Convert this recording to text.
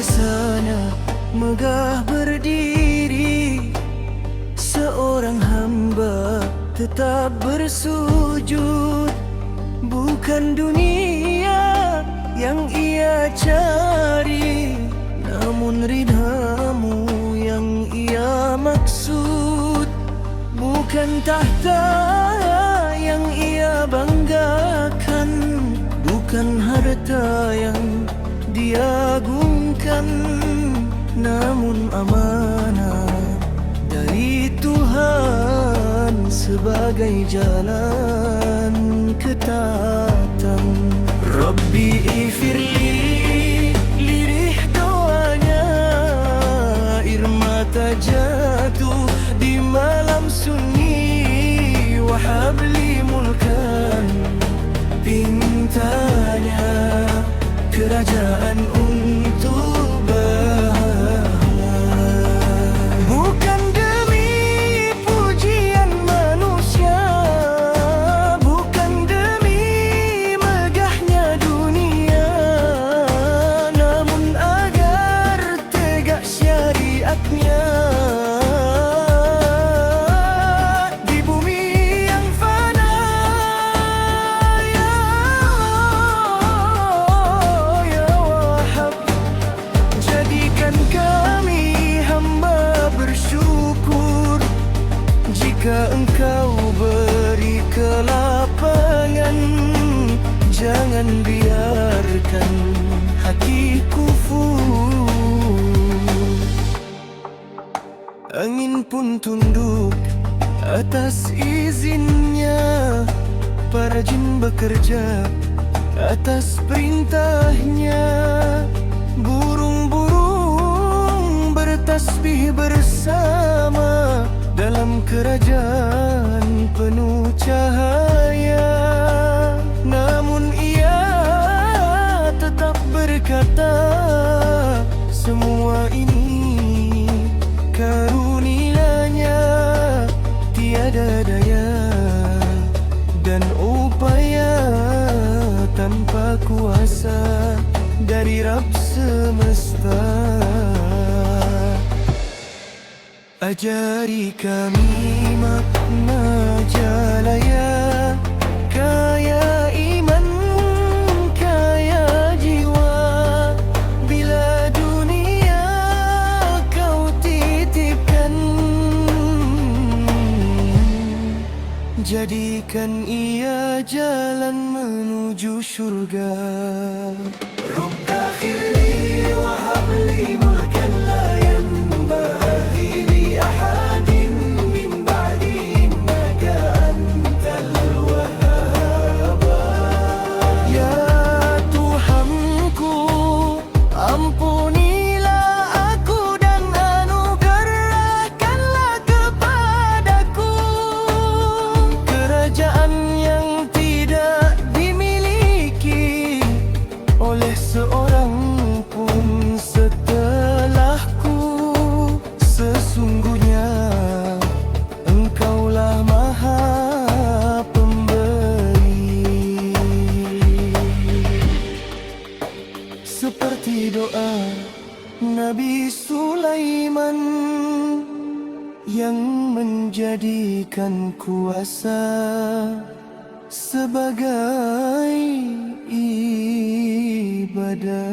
sana megah berdiri, seorang hamba tetap bersujud. Bukan dunia yang ia cari, namun ridhamu yang ia maksud. Bukan tahta yang ia banggakan, bukan harta yang diagungkan, namun amanah dari Tuhan sebagai jalan ketatan. Rabbi ifirli, lirih doanya, air mata jatuh di malam sunyi. Wahabli mulkan, pintanya kerajaan untuk bahagia. Bukan demi pujian manusia, bukan demi megahnya dunia, namun agar tegak syariatnya di bumi yang fana. Ya Wahhab, jadikan kami hamba bersyukur. Jika Engkau beri kelapangan, jangan biarkan hati kufur. Angin pun tunduk atas izinnya, para jin bekerja atas perintahnya. Burung-burung bertasbih bersama dalam kerajaan penuh cahaya. Namun ia tetap berkata, semua ini karunia-Nya, tiada daya dan upaya tanpa kuasa dari Rabb semesta. Ajari kami makna jalaya, kaya iman, kaya jiwa. Bila dunia kau titipkan, jadikan ia jalan menuju syurga. Rabb akhirli wa habli mulkan la yanbaghi li ahadin min ba'di, innaka antal wahhab. Ya Tuhanku, ampunilah aku dan anugerahkanlah kepadaku kerajaan yang tidak dimiliki oleh seorang pun setelahku. Sesungguhnya Engkaulah Maha Pemberi. Seperti doa Nabi Sulaiman yang menjadikan kuasa sebagai ibadah.